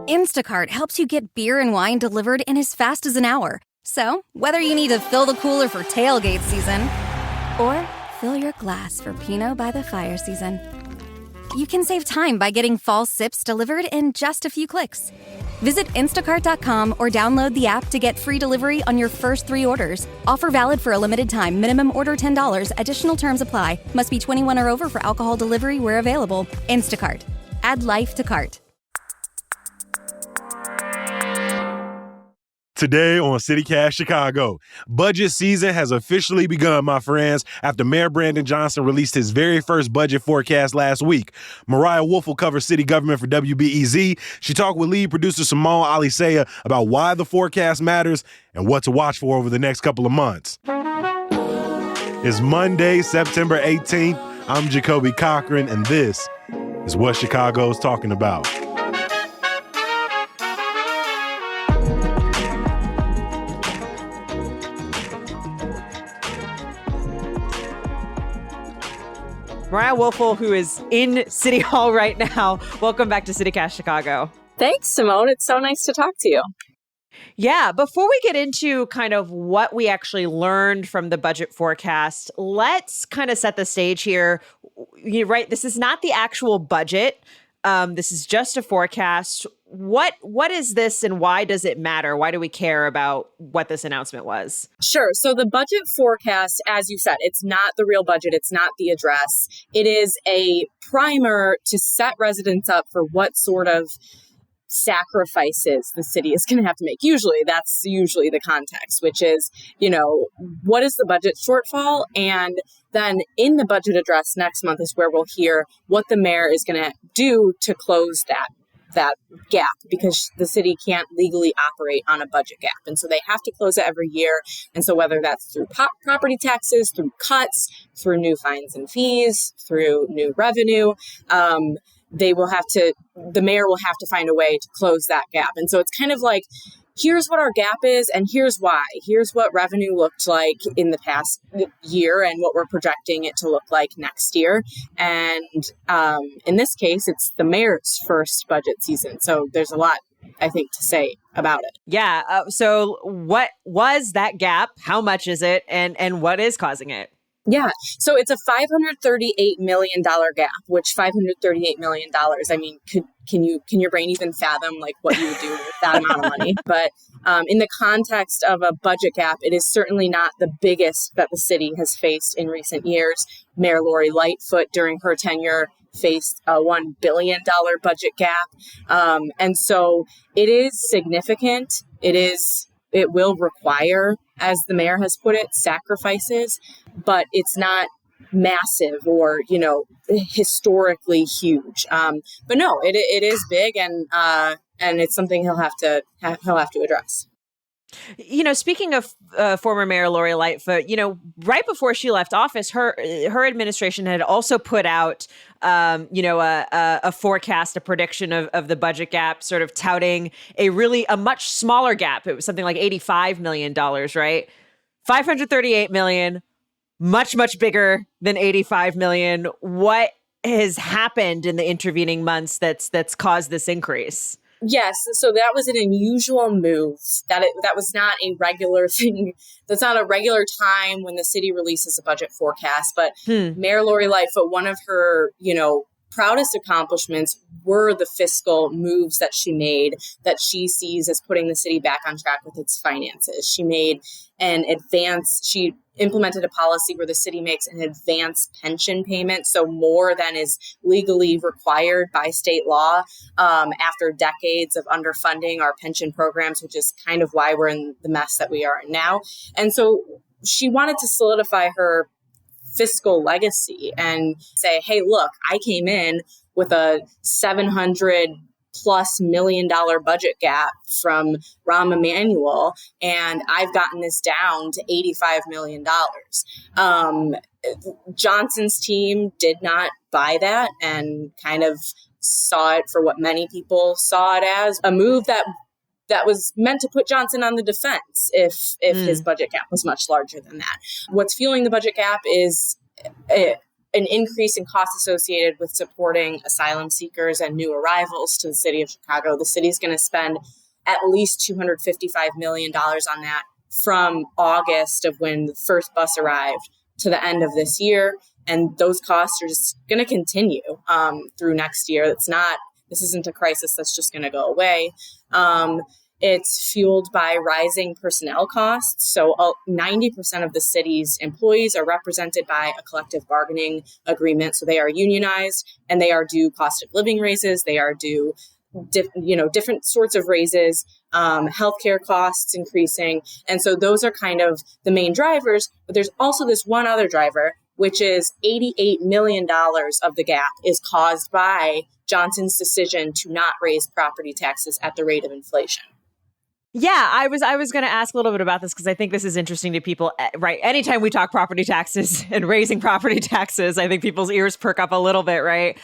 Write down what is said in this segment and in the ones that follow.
Instacart helps you get beer and wine delivered in as fast as an hour. So, whether you need to fill the cooler for tailgate season or fill your glass for Pinot by the Fire season, you can save time by getting fall sips delivered in just a few clicks. Visit instacart.com or download the app to get free delivery on your first 3 orders. Offer valid for a limited time. Minimum order $10. Additional terms apply. Must be 21 or over for alcohol delivery where available. Instacart. Add life to cart. Today on CityCast Chicago, budget season has officially begun, my friends, after Mayor Brandon Johnson released his very first budget forecast last week. Mariah Wolf will cover city government for WBEZ. She talked with lead producer Simone Alicea about why the forecast matters and what to watch for over the next couple of months. It's Monday, September 18th. I'm Jacoby Cochran, and this is what Chicago's talking about. Mariah Woelfel, who is in City Hall right now. Welcome back to CityCast Chicago. Thanks, Simone. It's so nice to talk to you. Yeah, before we get into kind of what we actually learned from the budget forecast, let's kind of set the stage here. You're right, this is not the actual budget. This is just a forecast. What is this and why does it matter? Why do we care about what this announcement was? Sure. So the budget forecast, as you said, it's not the real budget. It's not the address. It is a primer to set residents up for what sort of sacrifices the city is going to have to make. That's usually the context, which is, what is the budget shortfall? And then in the budget address next month is where we'll hear what the mayor is going to do to close that gap, because the city can't legally operate on a budget gap. And so they have to close it every year. And so whether that's through property taxes, through cuts, through new fines and fees, through new revenue, the mayor will have to find a way to close that gap. And so it's kind of like, here's what our gap is, and here's why. Here's what revenue looked like in the past year and what we're projecting it to look like next year. And in this case, it's the mayor's first budget season. So there's a lot, I think, to say about it. Yeah. So what was that gap? How much is it? And what is causing it? Yeah. So it's a $538 million gap, which $538 million, I mean, can your brain even fathom like what you would do with that amount of money? But in the context of a budget gap, it is certainly not the biggest that the city has faced in recent years. Mayor Lori Lightfoot, during her tenure, faced a $1 billion budget gap. And so it is significant. It will require, as the mayor has put it, sacrifices, but it's not massive or, historically huge. But no, it is big, and it's something he'll have to address. Speaking of former Mayor Lori Lightfoot, right before she left office, her administration had also put out, a forecast, a prediction of the budget gap, sort of touting a much smaller gap. It was something like $85 million, right? $538 million, much, much bigger than $85 million. What has happened in the intervening months that's caused this increase? Yes. So that was an unusual move. That was not a regular thing. That's not a regular time when the city releases a budget forecast. But Mayor Lori Lightfoot, one of her, proudest accomplishments were the fiscal moves that she made, that she sees as putting the city back on track with its finances. She implemented a policy where the city makes an advance pension payment, so more than is legally required by state law, after decades of underfunding our pension programs, which is kind of why we're in the mess that we are in now. And so she wanted to solidify her fiscal legacy and say, hey, look, I came in with a $700+ million budget gap from Rahm Emanuel, and I've gotten this down to $85 million. Johnson's team did not buy that and kind of saw it for what many people saw it as, a move that was meant to put Johnson on the defense if his budget gap was much larger than that. What's fueling the budget gap is an increase in costs associated with supporting asylum seekers and new arrivals to the city of Chicago. The city's going to spend at least $255 million on that from August of when the first bus arrived to the end of this year. And those costs are just going to continue through next year. This isn't a crisis that's just going to go away. It's fueled by rising personnel costs. So 90% of the city's employees are represented by a collective bargaining agreement. So they are unionized and they are due cost of living raises. They are due different sorts of raises, healthcare costs increasing. And so those are kind of the main drivers. But there's also this one other driver, which is $88 million of the gap is caused by Johnson's decision to not raise property taxes at the rate of inflation. Yeah, I was going to ask a little bit about this because I think this is interesting to people, right? Anytime we talk property taxes and raising property taxes, I think people's ears perk up a little bit, right?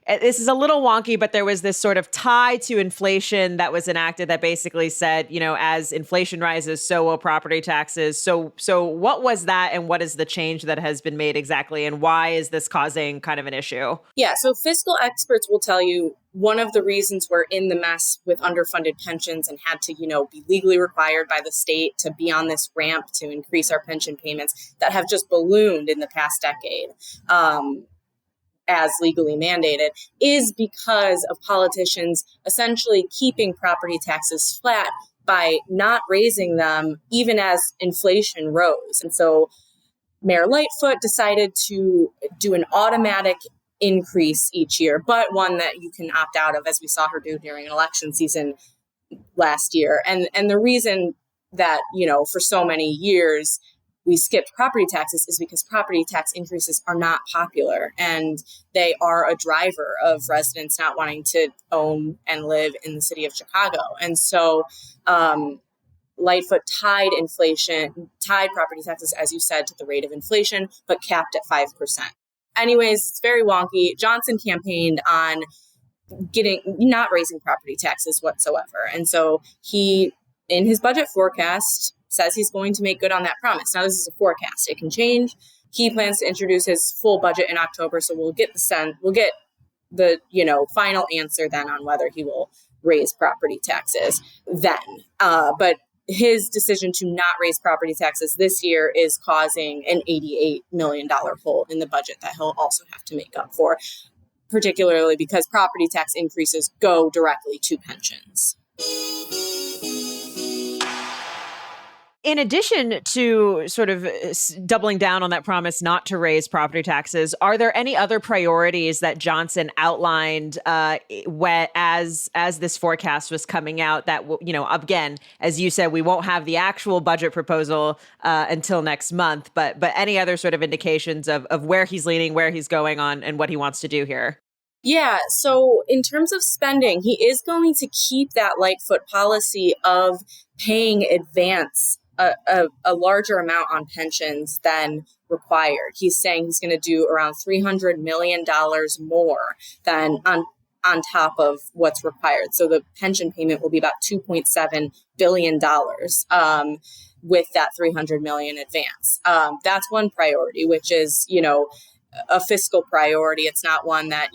This is a little wonky, but there was this sort of tie to inflation that was enacted that basically said, as inflation rises, so will property taxes. So what was that, and what is the change that has been made exactly, and why is this causing kind of an issue? Yeah, so fiscal experts will tell you one of the reasons we're in the mess with underfunded pensions and had to, be legally required by the state to be on this ramp to increase our pension payments that have just ballooned in the past decade. As legally mandated, is because of politicians essentially keeping property taxes flat by not raising them even as inflation rose. And so Mayor Lightfoot decided to do an automatic increase each year, but one that you can opt out of, as we saw her do during an election season last year. And the reason that, for so many years we skipped property taxes is because property tax increases are not popular and they are a driver of residents not wanting to own and live in the city of Chicago. And so Lightfoot tied property taxes, as you said, to the rate of inflation, but capped at 5%. Anyways, it's very wonky. Johnson campaigned on not raising property taxes whatsoever. And so he, in his budget forecast, says he's going to make good on that promise. Now, this is a forecast. It can change. He plans to introduce his full budget in October, so we'll get the final answer then on whether he will raise property taxes then. But his decision to not raise property taxes this year is causing an $88 million hole in the budget that he'll also have to make up for, particularly because property tax increases go directly to pensions. In addition to sort of doubling down on that promise not to raise property taxes, are there any other priorities that Johnson outlined as this forecast was coming out that, again, as you said, we won't have the actual budget proposal until next month, but any other sort of indications of where he's leaning, where he's going on, and what he wants to do here? Yeah, so in terms of spending, he is going to keep that Lightfoot policy of paying a larger amount on pensions than required. He's saying he's going to do around $300 million more than on top of what's required. So the pension payment will be about $2.7 billion with that $300 million advance. That's one priority, which is, a fiscal priority. It's not one that,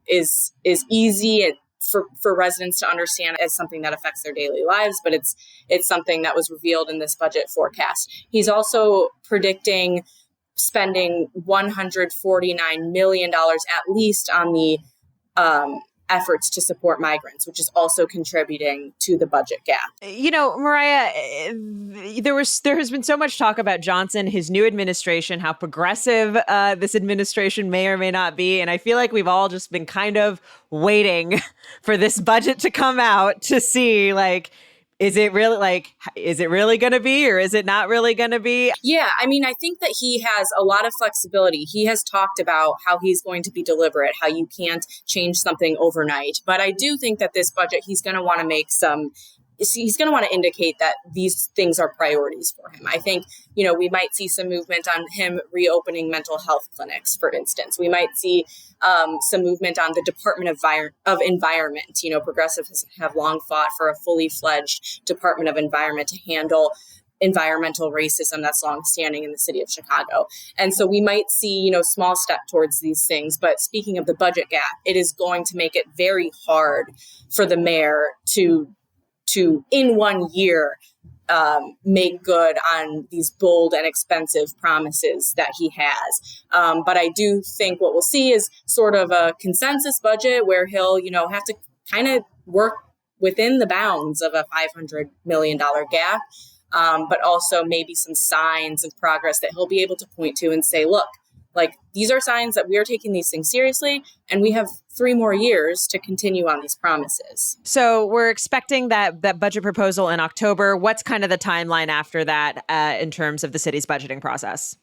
is easy for residents to understand as something that affects their daily lives, but it's something that was revealed in this budget forecast. He's also predicting spending $149 million at least on the efforts to support migrants, which is also contributing to the budget gap. Mariah, there has been so much talk about Johnson, his new administration, how progressive this administration may or may not be. And I feel like we've all just been kind of waiting for this budget to come out to see, is it really going to be, or is it not really going to be? Yeah, I think that he has a lot of flexibility. He has talked about how he's going to be deliberate, how you can't change something overnight. But I do think that this budget, he's going to want to indicate that these things are priorities for him. I think, we might see some movement on him reopening mental health clinics, for instance. We might see some movement on the Department of Environment. Progressives have long fought for a fully fledged Department of Environment to handle environmental racism that's longstanding in the city of Chicago. And so we might see, small step towards these things. But speaking of the budget gap, it is going to make it very hard for the mayor to in 1 year, make good on these bold and expensive promises that he has. But I do think what we'll see is sort of a consensus budget where he'll, have to kind of work within the bounds of a $500 million gap, but also maybe some signs of progress that he'll be able to point to and say, look, like, these are signs that we are taking these things seriously, and we have 3 more years to continue on these promises. So we're expecting that budget proposal in October. What's kind of the timeline after that in terms of the city's budgeting process?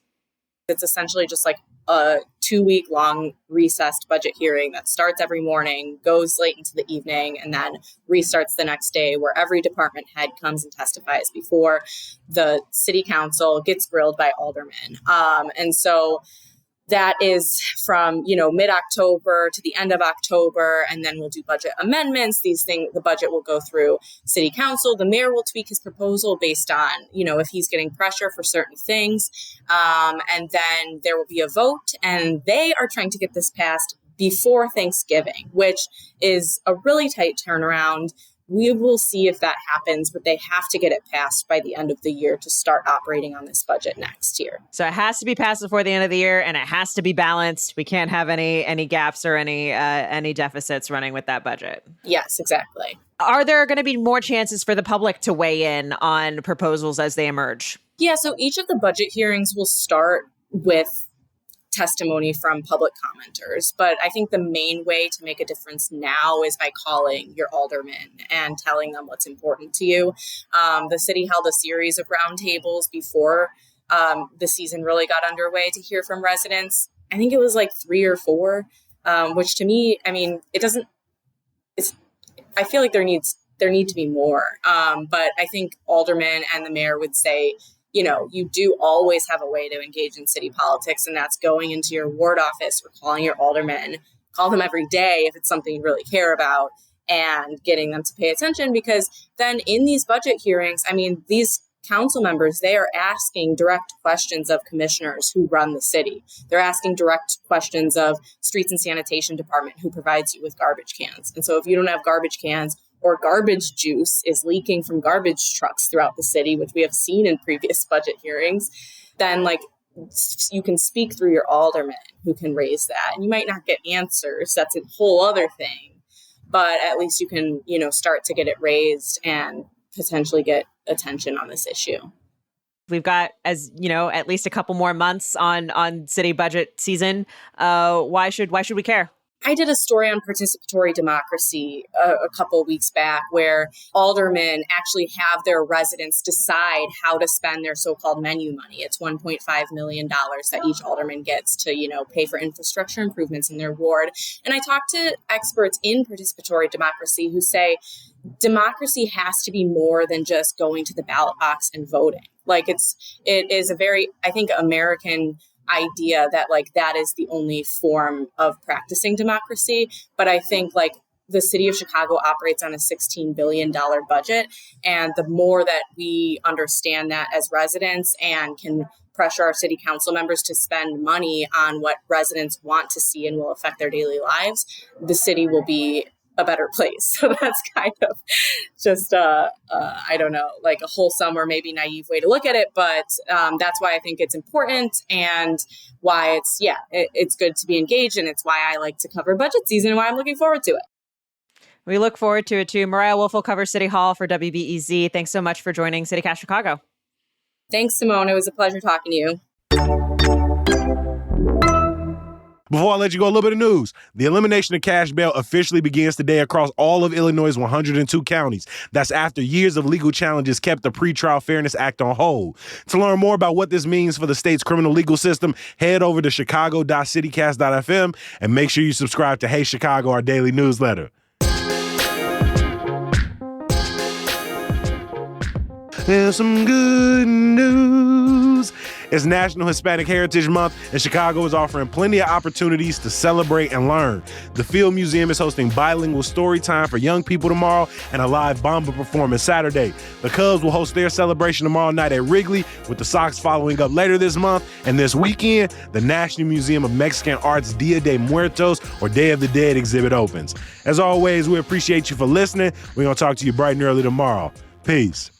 It's essentially just like a 2-week long recessed budget hearing that starts every morning, goes late into the evening, and then restarts the next day, where every department head comes and testifies before the city council, gets grilled by aldermen. And so that is from, mid-October to the end of October, and then we'll do budget amendments. The budget will go through city council. The mayor will tweak his proposal based on, if he's getting pressure for certain things. And then there will be a vote, and they are trying to get this passed before Thanksgiving, which is a really tight turnaround. We will see if that happens, but they have to get it passed by the end of the year to start operating on this budget next year. So it has to be passed before the end of the year, and it has to be balanced. We can't have any gaps or any deficits running with that budget. Yes, exactly. Are there going to be more chances for the public to weigh in on proposals as they emerge? Yeah, so each of the budget hearings will start with testimony from public commenters. But I think the main way to make a difference now is by calling your aldermen and telling them what's important to you. The city held a series of roundtables before the season really got underway to hear from residents. I think it was like 3 or 4, which to me, I feel like there need to be more. But I think aldermen and the mayor would say, you do always have a way to engage in city politics, and that's going into your ward office or calling your aldermen. Call them every day if it's something you really care about, and getting them to pay attention, because then in these budget hearings, these council members, they are asking direct questions of commissioners who run the city. They're asking direct questions of streets and sanitation department who provides you with garbage cans. And so if you don't have garbage cans, or garbage juice is leaking from garbage trucks throughout the city, which we have seen in previous budget hearings, then you can speak through your alderman who can raise that. And you might not get answers. That's a whole other thing. But at least you can, start to get it raised and potentially get attention on this issue. We've got, as you know, at least a couple more months on city budget season. Why should we care? I did a story on participatory democracy a couple of weeks back, where aldermen actually have their residents decide how to spend their so-called menu money. It's $1.5 million that each alderman gets to, pay for infrastructure improvements in their ward. And I talked to experts in participatory democracy who say democracy has to be more than just going to the ballot box and voting. It is a very, I think, American idea that that is the only form of practicing democracy. But I think the city of Chicago operates on a $16 billion budget. And the more that we understand that as residents and can pressure our city council members to spend money on what residents want to see and will affect their daily lives, the city will be a better place. So that's kind of just, I don't know, a wholesome or maybe naive way to look at it. But that's why I think it's important, and why it's good to be engaged. And it's why I like to cover budget season, and why I'm looking forward to it. We look forward to it too. Mariah Woelfel covers City Hall for WBEZ. Thanks so much for joining CityCast Chicago. Thanks, Simone. It was a pleasure talking to you. Before I let you go, a little bit of news. The elimination of cash bail officially begins today across all of Illinois' 102 counties. That's after years of legal challenges kept the Pretrial Fairness Act on hold. To learn more about what this means for the state's criminal legal system, head over to chicago.citycast.fm and make sure you subscribe to Hey Chicago, our daily newsletter. There's some good news It's National Hispanic Heritage Month, and Chicago is offering plenty of opportunities to celebrate and learn. The Field Museum is hosting bilingual story time for young people tomorrow and a live Bamba performance Saturday. The Cubs will host their celebration tomorrow night at Wrigley, with the Sox following up later this month. And this weekend, the National Museum of Mexican Art's Dia de Muertos, or Day of the Dead, exhibit opens. As always, we appreciate you for listening. We're going to talk to you bright and early tomorrow. Peace.